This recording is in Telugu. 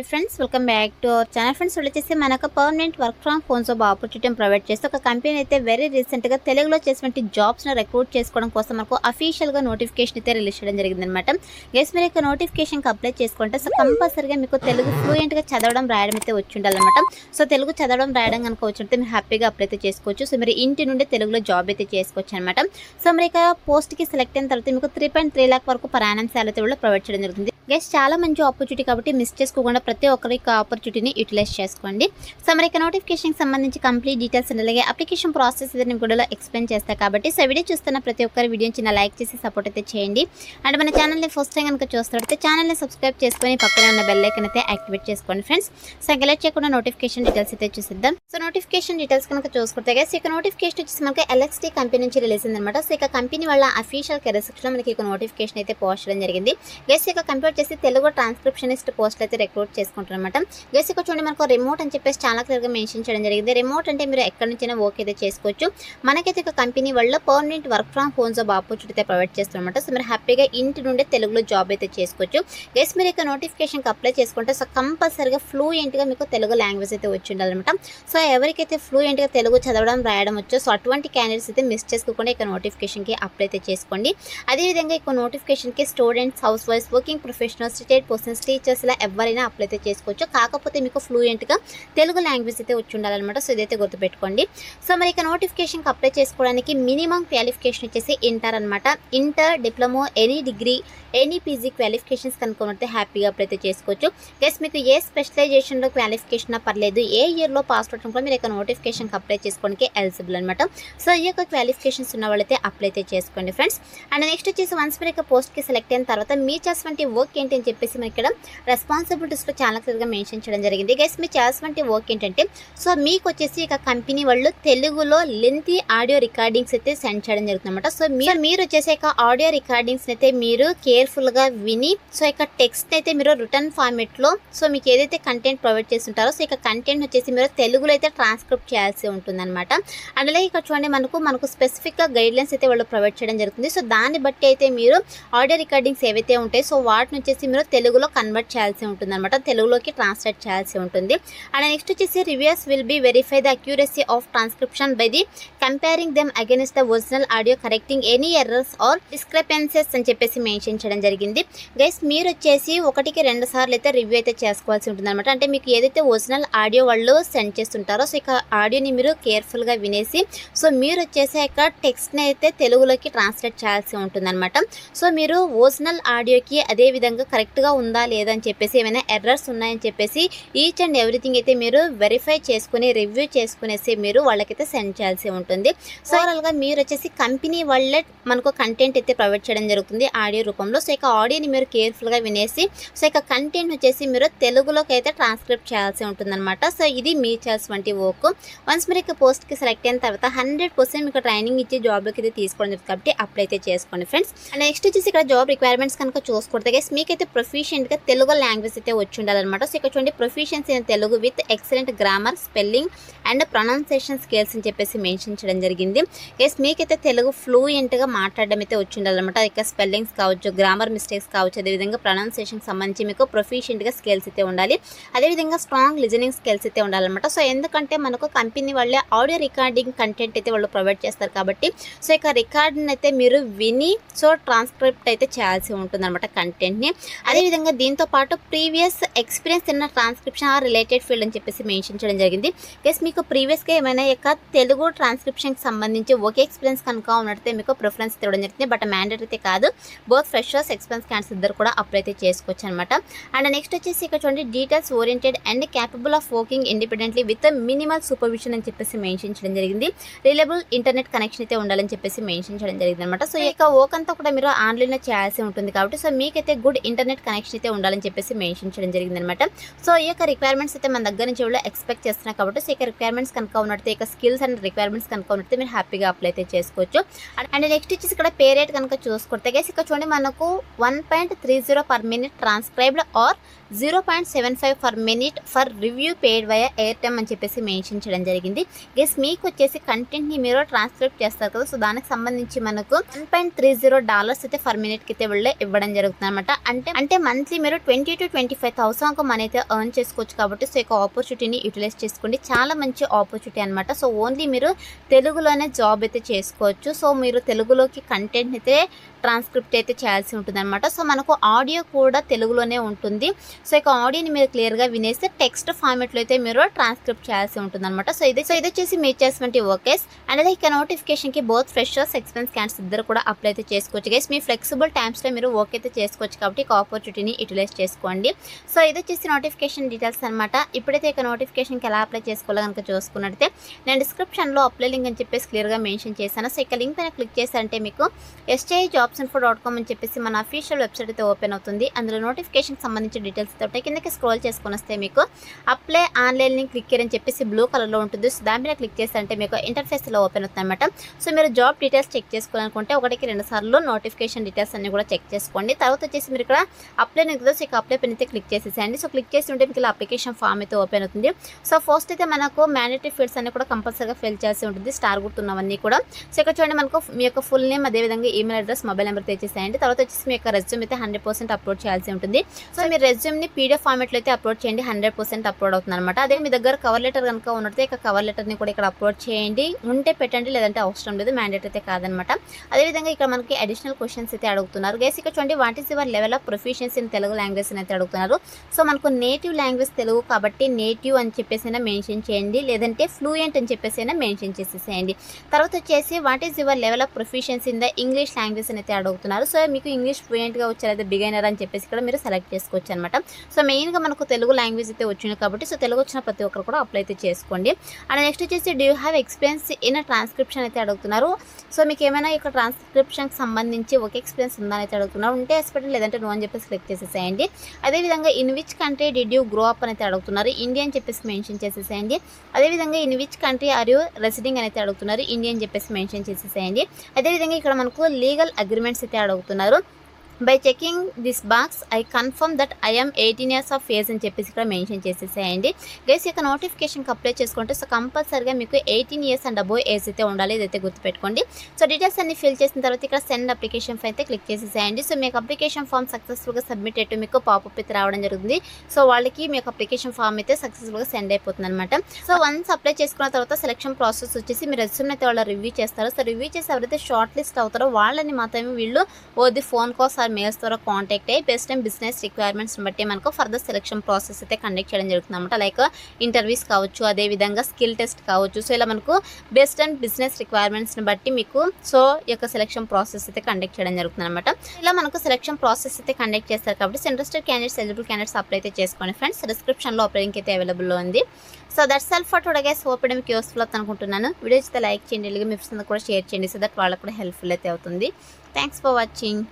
Hi friends, welcome back to our channel. Friends వచ్చేసి మనకు permanent work from home job opportunity provide చేస్తే ఒక కంపెనీ అయితే వెరీ రీసెంట్గా తెలుగులో చేసినటువంటి జాబ్స్ని రిక్రూట్ చేసుకోవడం కోసం మనకు అఫీషియల్గా నోటిఫికేషన్ అయితే రిలీజ్ చేయడం జరిగిందనమాట. గైస్ మీరు యొక్క నోటిఫికేషన్కి అప్లై చేసుకుంటే సో కంపల్సరీగా మీకు తెలుగు ఫ్లూయెంట్గా చదవడం రాయడం అయితే వచ్చి ఉండాలన్నమాట. సో తెలుగు చదవడం రాయడం కనుక వచ్చింటే మీరు హ్యాపీగా అప్లై అయితే చేసుకోవచ్చు. సో మీరు ఇంటి నుండి తెలుగులో జాబ్ అయితే చేసుకోవచ్చు అనమాట. సో మరి ఇక పోస్ట్కి సెలెక్ట్ అయిన తర్వాత మీకు 3.3 lakh వరకు పర్ యానం సాలరీ కూడా ప్రొవైడ్ చేయడం జరుగుతుంది. గైస్ చాలా మంచి ఆపర్చునిటీ కాబట్టి మిస్ చేసుకోకుండా ప్రతి ఒక్కరికి ఆపర్చునిటీని యూటిలైజ్ చేసుకోండి. సో మరి ఇక నోటిఫికేషన్కి సంబంధించి కంప్లీట్ డీటెయిల్స్ అలాగే అప్లికేషన్ ప్రాసెస్ అయితే నేను వీడియోలో ఎక్స్ప్లెయిన్ చేస్తాను కాబట్టి సో వీడియో చూస్తున్న ప్రతి ఒక్కరి వీడియోని చిన్న లైక్ చేసి సపోర్ట్ అయితే చేయండి. అండ్ మన ఛానల్ని ఫస్ట్ టైం కనుక చూస్తున్నట్లయితే ఛానల్ని సబ్స్క్రైబ్ చేసుకొని పక్కన ఉన్న బెల్ ఐకాన్ అయితే యాక్టివేట్ చేసుకోండి ఫ్రెండ్స్. సో ఇంక చేయకుండా నోటిఫికేషన్ డీటెయిల్స్ అయితే చూసిద్దాం. సో నోటిఫికేషన్ డీటెయిల్స్ కనుక చూసుకుంటే గైస్ ఇక నోటిఫికేషన్ వచ్చేసి మనకి LXT కంపెనీ నుంచి రిలీజ్ అయిందనమాట. సో ఇక కంపెనీ వాళ్ళ అఫీషియల్ కెరీర్ సెక్షన్లో మనకి ఇక నోటిఫికేషన్ అయితే పోస్ట్ చేయడం జరిగింది. గైస్ ఇక కంప్యూటర్ చేసి తెలుగు ట్రాన్స్క్రిప్షనిస్ట్ పోస్ట్ అయితే రిక్రూట్ చేసుకుంటారనమాట. గైస్ ఇక్కడ చూడండి మనకు రిమోట్ అని చెప్పేసి చాలా క్లియర్గా మెన్షన్ చేయడం జరిగింది. రిమోట్ అంటే మీరు ఎక్కడి నుంచైనా వర్క్ అయితే చేసుకోవచ్చు. మనకైతే ఇక కంపెనీ వల్ల permanent work from home job opportunity అయితే ప్రొవైడ్ చేస్తారనమాట. సో మీరు హ్యాపీగా ఇంటి నుండి తెలుగులో జాబ్ అయితే చేసుకోవచ్చు. గైస్ మీరు ఇక నోటిఫికేషన్కి అప్లై చేసుకుంటే సో కంపల్సరీగా ఫ్లూయెంట్గా మీకు తెలుగు లాంగ్వేజ్ అయితే వచ్చి ఉండాలన్నమాట. సో ఎవరికైతే ఫ్లూయెంట్గా తెలుగు చదవడం రాయడం వచ్చో సో అటువంటి క్యాండిడేట్స్ అయితే మిస్ చేసుకోకుండా ఇక నోటిఫికేషన్కి అప్లై అయితే చేసుకోండి. అదేవిధంగా ఇక నోటిఫికేషన్కి స్టూడెంట్స్, హౌస్ వైఫ్స్, working professionals, retired persons, teachers ఇలా ఎవరైనా అప్లై అయితే చేసుకోవచ్చు. కాకపోతే మీకు ఫ్లూయెంట్గా తెలుగు లాంగ్వేజ్ అయితే వచ్చి ఉండాలన్నమాట. సో ఇదైతే గుర్తుపెట్టుకోండి. సో మరి ఇక నోటిఫికేషన్కి అప్లై చేసుకోవడానికి మినిమం క్వాలిఫికేషన్ వచ్చేసి ఇంటర్ అనమాట. Inter, diploma, any degree, any PG qualifications కనుక్కుంటే హ్యాపీగా అప్లై అయితే చేసుకోవచ్చు. గైస్ మీకు ఏ స్పెషలైజేషన్లో క్వాలిఫికేషన్ పర్లేదు, ఏ ఇయర్లో పాస్ అవుట్ కూడా మీరు ఇక నోటిఫికేషన్కి అప్లై చేసుకోవడానికి ఎలిజిబుల్ అనమాట. సో ఈ యొక్క క్వాలిఫికేషన్స్ ఉన్న వాళ్ళైతే అప్లై అయితే చేసుకోండి ఫ్రెండ్స్. అండ్ నెక్స్ట్ వచ్చేసి వన్స్ మీరు ఇక పోస్ట్కి సెలెక్ట్ అయిన తర్వాత మీ చేసినటువంటి వర్క్ ఏంటి అని చెప్పేసి మనకి ఇక్కడ రెస్పాన్సిబిలిటీస్లో చాలా క్లియర్గా మెన్షన్ చేయడం జరిగింది. గైస్ మీ చేసినటువంటి వర్క్ ఏంటంటే సో మీకు వచ్చేసి ఇక కంపెనీ వాళ్ళు తెలుగులో లెంతీ ఆడియో రికార్డింగ్స్ అయితే సెండ్ చేయడం జరుగుతుంది అనమాట. సో మీరు వచ్చేసి ఇక ఆడియో రికార్డింగ్స్ అయితే మీరు కేర్ఫుల్గా విని సో ఇక టెక్స్ట్ అయితే మీరు రిటర్న్ ఫార్మేట్లో సో మీకు ఏదైతే కంటెంట్ ప్రొవైడ్ చేస్తుంటారో సో ఇక కంటెంట్ వచ్చేసి మీరు తెలుగులో అయితే ట్రాన్స్క్రిప్ట్ చేయాల్సి ఉంటుందన్నమాట. అండ్ అలాగే ఇక్కడ చూడండి మనకు స్పెసిఫిక్గా గైడ్లైన్స్ అయితే వాళ్ళు ప్రొవైడ్ చేయడం జరుగుతుంది. సో దాన్ని బట్టి అయితే మీరు ఆడియో రికార్డింగ్స్ ఏవైతే ఉంటాయో సో వాటిని వచ్చేసి మీరు తెలుగులో కన్వర్ట్ చేయాల్సి ఉంటుంది అనమాట. తెలుగులోకి ట్రాన్స్లేట్ చేయాల్సి ఉంటుంది. అండ్ నెక్స్ట్ వచ్చేసి reviews will be verify the accuracy of transcription by the comparing them against the original audio, correcting any errors or discrepancies అని చెప్పేసి మెన్షన్ చేయడం జరిగింది. గైస్ మీరు వచ్చేసి 1కి 2 సార్లు అయితే రివ్యూ అయితే చేసుకోవాల్సి ఉంటుంది అనమాట. అంటే మీకు ఏదైతే ఒరిజినల్ ఆడియో వాళ్ళు సెండ్ చేస్తుంటారో సో ఇక ఆడియోని మీరు కేర్ఫుల్గా వినేసి సో మీరు వచ్చేసి ఇక టెక్స్ట్ని అయితే తెలుగులోకి ట్రాన్స్లేట్ చేయాల్సి ఉంటుంది అనమాట. సో మీరు ఒరిజినల్ ఆడియోకి అదే విధంగా కరెక్ట్గా ఉందా లేదా అని చెప్పేసి ఏమైనా ఎర్రర్స్ ఉన్నాయని చెప్పేసి ఈచ్ అండ్ ఎవ్రీథింగ్ అయితే మీరు వెరిఫై చేసుకుని రివ్యూ చేసుకునేసి మీరు వాళ్ళకైతే సెండ్ చేయాల్సి ఉంటుంది. సో ఓవరాల్గా మీరు వచ్చేసి కంపెనీ వాళ్ళే మనకు కంటెంట్ అయితే ప్రొవైడ్ చేయడం జరుగుతుంది ఆడియో రూపంలో. సో ఇక ఆడియోని మీరు కేర్ఫుల్గా వినేసి సో ఇక కంటెంట్ వచ్చేసి మీరు తెలుగులోకి అయితే ట్రాన్స్క్రిప్ట్ చేయాల్సి ఉంటుందన్నమాట. సో ఇది మీ చేయాల్సినటువంటి వర్క్. వన్స్ మీరు ఇక పోస్ట్కి సెలెక్ట్ అయిన తర్వాత 100% మీకు ట్రైనింగ్ ఇచ్చి జాబ్లోకి అయితే తీసుకోవడం జరుగుతుంది కాబట్టి అప్లై అయితే చేసుకోండి ఫ్రెండ్స్. అండ్ నెక్స్ట్ వచ్చేసి ఇక్కడ జాబ్ రిక్వైర్మెంట్స్ కనుక చూసుకుంటే గైస్ మీకైతే ప్రొఫిషియెంట్గా తెలుగు లాంగ్వేజ్ అయితే వచ్చి ఉండాలన్నమాట. సో ఇక్కడ చూడండి proficiency in Telugu with excellent grammar, spelling and pronunciation skills అని చెప్పేసి మెన్షన్ చేయడం జరిగింది. గైస్ మీకైతే తెలుగు ఫ్లూయెంట్గా మాట్లాడడం అయితే వచ్చి ఉండాలన్నమాట. ఇక స్పెల్లింగ్స్ కావచ్చు, గ్రామర్ మిస్టేక్స్ కావచ్చు, అదేవిధంగా ప్రొనౌన్సియేషన్కి సంబంధించి మీకు ప్రొఫిషియెంట్గా స్కిల్స్ అయితే ఉండాలి. అదేవిధంగా స్ట్రాంగ్ లిజనింగ్ స్కిల్స్ అయితే ఉండాలన్నమాట. సో ఎందుకంటే మనకు కంపెనీ వాళ్ళే ఆడియో రికార్డింగ్ కంటెంట్ అయితే వాళ్ళు ప్రొవైడ్ చేస్తారు కాబట్టి సో ఇక రికార్డ్ని అయితే మీరు విని సో ట్రాన్స్క్రిప్ట్ అయితే చేయాల్సి ఉంటుంది అనమాట కంటెంట్ని. అదేవిధంగా దీంతో పాటు ప్రీవియస్ ఎక్స్పీరియన్స్ ఇన్న ట్రాన్స్క్రిప్షన్ ఆర్ రిలేటెడ్ ఫీల్డ్ అని చెప్పేసి మెన్షన్ చేయడం జరిగింది. గైస్ మీకు ప్రీవియస్గా ఏమైనా ఇక తెలుగు ట్రాన్స్క్రిప్షన్కి సంబంధించి ఒకే ఎక్స్పీరియన్స్ కనుక ఉన్నట్టయితే మీకు ప్రిఫరెన్స్ ఇవ్వడం జరుగుతుంది. బట్ మ్యాండేటరీ అయితే కాదు. బోత్ ఫ్రెషర్స్, ఎక్స్పీరియన్స్ క్యాండిడేట్స్ ఇద్దరు కూడా అప్లై అయితే చేసుకోవచ్చు అనమాట. అండ్ నెక్స్ట్ వచ్చేసి ఇక్కడ చూడండి details oriented and capable of working independently with minimal supervision అని చెప్పేసి మెన్షన్ చేయడం జరిగింది. రిలయబుల్ ఇంటర్నెట్ కనెక్షన్ అయితే ఉండాలని చెప్పేసి మెన్షన్ చేయడం జరిగింది అనమాట. సో ఇక వర్క్ అంతా కూడా మీరు ఆన్లైన్లో చేయాల్సి ఉంటుంది కాబట్టి సో మీకైతే గుడ్ ఇంటర్నెట్ కనెక్షన్ అయితే ఉండాలని చెప్పేసి మెన్షన్ చేయడం జరిగింది అనమాట. సో ఈ యొక్క రిక్వైర్మెంట్స్ అయితే మన దగ్గర నుంచి ఎవరో ఎక్స్పెక్ట్ చేస్తున్నారు కాబట్టి సో ఇక రిక్వైర్మెంట్స్ కనుక ఉన్నట్టు ఇక స్కిల్స్ అండ్ రిక్వైర్మెంట్స్ కనుక ఉన్నట్టు మీరు హ్యాపీగా అప్లై అయితే చేసుకోవచ్చు. అండ్ నెక్స్ట్ వచ్చేసి ఇక్కడ పే రేట్ కనుక చూసుకుంటే గైస్ ఇక్కడ చూడండి మనకు 1.30 per minute transcribed or 0.75 per minute for review paid via airtime అని చెప్పేసి మెన్షన్ చేయడం జరిగింది. గెస్ మీకు వచ్చేసి కంటెంట్ని మీరు ట్రాన్స్క్రైబ్ చేస్తారు కదా సో దానికి సంబంధించి మనకు $1.30 అయితే పర్ మినిట్కి అయితే ఇవ్వడం జరుగుతుంది అనమాట. అంటే మంత్లీ మీరు 20,000 to 25,000 అవసరం మనీ అయితే ఎర్న్ చేసుకోవచ్చు కాబట్టి సో ఈ ఆపర్చునిటీని యూటిలైజ్ చేసుకోండి. చాలా మంచి ఆపర్చునిటీ అనమాట. సో ఓన్లీ మీరు తెలుగులోనే జాబ్ అయితే చేసుకోవచ్చు. సో మీరు తెలుగులోకి కంటెంట్ అయితే ట్రాన్స్క్రిప్ట్ అయితే చేయాల్సి ఉంటుంది అనమాట. సో మనకు ఆడియో కూడా తెలుగులోనే ఉంటుంది. సో ఇక ఆడియోని మీరు క్లియర్గా వినేస్తే టెక్స్ట్ ఫార్మేట్లో అయితే మీరు ట్రాన్స్క్రిప్ట్ చేయాల్సి ఉంటుంది అనమాట. సో ఇది వచ్చేసి మీరు చేసినటువంటి వర్కేస్ అండ్ అదే ఇక నోటిఫికేషన్కి బోత్ ఫ్రెషర్స్ ఎక్స్పీరియన్స్ క్యాండిడేట్స్ ఇద్దరు కూడా అప్లై అయితే చేసుకోవచ్చు గైస్. మీ ఫ్లెక్సిబుల్ టైమ్స్లో మీరు వర్క్ అయితే చేసుకోవచ్చు కాబట్టి ఇక ఆపర్చునిటీని యూటిలైజ్ చేసుకోండి. సో ఇది వచ్చేసి నోటిఫికేషన్ డీటెయిల్స్ అనమాట. ఇప్పుడైతే ఇక నోటిఫికేషన్కి ఎలా అప్లై చేసుకోవాలో కనుక చూసుకున్నట్టయితే నేను డిస్క్రిప్షన్లో అప్లై లింక్ అని చెప్పేసి క్లియర్గా మెన్షన్ చేశాను. సో ఇక లింక్ పైన క్లిక్ చేశారంటే మీకు sjobsinfo.com అని చెప్పేసి మన అఫీషియల్ వెబ్సైట్ అయితే ఓపెన్ అవుతుంది. అందులో నోటిఫికేషన్కి సంబంధించిన డీటెయిల్స్ అయితే కిందకి స్క్రోల్ చేసుకొని వస్తే మీకు అప్లై ఆన్లైన్ లింక్ క్లిక్ అని చెప్పేసి బ్లూ కలర్లో ఉంటుంది. సో దాని మీద క్లిక్ చేశారంటే మీకు ఇంటర్ఫేస్ ఇలా ఓపెన్ అవుతుంది అనమాట. సో మీరు జాబ్ డీటెయిల్స్ చెక్ చేసుకోవాలనుకుంటే 1-2 సార్లు నోటిఫికేషన్ డీటెయిల్స్ అన్ని కూడా చెక్ చేసుకోండి. తర్వాత వచ్చేసి మీరు ఇక్కడ అప్లై ఉంది కదా, సో ఇక అప్లై పెన్ అయితే క్లిక్ చేసేసేయండి. సో క్లిక్ చేసి ఉంటే మీకు ఇలా అప్లికేషన్ ఫామ్ అయితే ఓపెన్ అవుతుంది. సో ఫస్ట్ అయితే మనకు మ్యాండేటరీ ఫీల్డ్స్ అన్ని కూడా కంపల్సరీగా ఫిల్ చేయాల్సి ఉంటుంది, స్టార్ గుర్తున్నవన్నీ కూడా. సో ఇక్కడ చూడండి మనకు మీ యొక్క ఫుల్ నేమ్, అదేవిధంగా ఈమెయిల్ అడ్రస్, మొబైల్ నెంబర్ తెచ్చేసేయండి. తర్వాత వచ్చేసి మీ యొక్క రెజ్యూమ్ అయితే 100% అప్లోడ్ చేయాల్సి ఉంటుంది. సో మీ రెజ్యూమ్ని పీడిఎఫ్ ఫార్మేట్లో అయితే అప్లోడ్ చేయండి. 100% అప్లోడ్ అవుతుంది అనమాట. అదే మీ దగ్గర కవర్ లెటర్ కనుక ఉన్నట్టు ఇక కవర్ లెటర్ని కూడా ఇక్కడ అప్లోడ్ చేయండి. ఉంటే పెట్టండి, లేదంటే అవసరం లేదు, మ్యాండేట్ అయితే కాదనమాట. అదేవిధంగా ఇక్కడ మనకి అడిషనల్ క్వశ్చన్స్ అయితే అడుగుతున్నారు గైస్. ఇక్కడ చూడండి what is your level of proficiency in Telugu language అని అయితే అడుగుతున్నారు. సో మనకు నేటివ్ లాంగ్వేజ్ తెలుగు కాబట్టి నేటివ్ అని చెప్పేసి అయినా మెన్షన్ చేయండి, లేదంటే ఫ్లూయెంట్ అని చెప్పేసి అయినా మెన్షన్ చేసేసేయండి. తర్వాత వచ్చేసి what is your level of proficiency in the English language అని అయితే అడుగుతున్నారు. సో మీకు ఇంగ్లీష్ ఫ్లూయెంట్గా వచ్చారు, అయితే బిగైనర్ అని చెప్పేసి ఇక్కడ మీరు సెలెక్ట్ చేసుకోవచ్చు అనమాట. సో మెయిన్గా మనకు తెలుగు లాంగ్వేజ్ అయితే వచ్చింది కాబట్టి సో తెలుగు వచ్చిన ప్రతి ఒక్కరు కూడా అప్లై అయితే చేసుకోండి. అండ్ నెక్స్ట్ వచ్చేసి do you have experience in transcription అయితే అడుగుతున్నారు. సో మీకు ఏమైనా ఇక్కడ ట్రాన్స్క్రిప్షన్కి సంబంధించి ఒక ఎక్స్పీరియన్స్ ఉందని అయితే అడుగుతున్నారు. ఉంటే ఎక్స్పెక్ట్, లేదంటే నో అని చెప్పేసి క్లిక్ చేసేసేయండి. అదేవిధంగా in which country did you grow up అని అయితే అడుగుతున్నారు. ఇండియా అని చెప్పేసి మెన్షన్ చేసేసేయండి. అదేవిధంగా in which country are you residing అని అయితే అడుగుతున్నారు. ఇండియా అని చెప్పేసి మెన్షన్ చేసేసేయండి. అదేవిధంగా ఇక్కడ మనకు లీగల్ అగ్రిమెంట్స్ అయితే అడుగుతున్నారు. By checking this box I confirm that I am 18 years of age అని చెప్పేసి ఇక్కడ మెన్షన్ చేసేసేయండి. గైస్ ఇక నోటిఫికేషన్కి అప్లై చేసుకుంటే సో కంపల్సరీగా మీకు 18 years అండ్ అబోవ్ ఏజ్ అయితే ఉండాలి, ఇదైతే గుర్తుపెట్టుకోండి. సో డీటెయిల్స్ అన్ని ఫిల్ చేసిన తర్వాత ఇక్కడ సెండ్ అప్లికేషన్ ఫైల్ అయితే క్లిక్ చేసేసేయండి. సో మీకు అప్లికేషన్ ఫామ్ సక్సెస్ఫుల్గా సబ్మిట్ అయితే మీకు పాపప్ అయితే రావడం జరుగుతుంది. సో వాళ్ళకి మీకు అప్లికేషన్ ఫామ్ అయితే సక్సెస్ఫుల్గా సెండ్ అయిపోతుంది అనమాట. సో వన్స్ అప్లై చేసుకున్న తర్వాత సెలక్షన్ ప్రాసెస్ వచ్చేసి మీ రెజ్యూమ్ అయితే వాళ్ళు రివ్యూ చేస్తారు. సో రివ్యూ చేసి ఎవరైతే షార్ట్ లిస్ట్ అవుతారో వాళ్ళని మాత్రమే వీళ్ళు ఓది ఫోన్ కాల్స్ మెయిల్స్ ద్వారా కాంటాక్ట్ అయ్యి బెస్ట్ అండ్ బిజినెస్ రిక్వైర్మెంట్స్ని బట్టి మనకు ఫర్దర్ సెలక్షన్ ప్రాసెస్ అయితే కండక్ట్ చేయడం జరుగుతుంది అనమాట. లైక్ ఇంటర్వ్యూస్ కావచ్చు, అదేవిధంగా స్కిల్ టెస్ట్ కావచ్చు. సో ఇలా మనకు బెస్ట్ అండ్ బిజినెస్ రిక్వైర్మెంట్స్ని బట్టి మీకు సో ఈ యొక్క సెలక్షన్ ప్రాసెస్ అయితే కండక్ట్ చేయడం జరుగుతుంది అనమాట. ఇలా మనకు సెలక్షన్ ప్రాసెస్ అయితే కండక్ట్ చేస్తారు కాబట్టి interested candidates, eligible candidates apply అయితే చేసుకోండి ఫ్రెండ్స్. డిస్క్రిప్షన్లో అప్లై లింక్ అయితే అవైలబుల్లో ఉంది. So that's all for today guys. Hope మీకు యూస్ఫుల్ అవుతుంది అనుకుంటున్నాను. వీడియో అయితే లైక్ చేయండి, అలాగే మీ ఫ్రెండ్స్ కూడా షేర్ చేయండి, సో దట్ వాళ్ళకు కూడా హెల్ప్ఫుల్ అయితే అవుతుంది. Thanks for watching.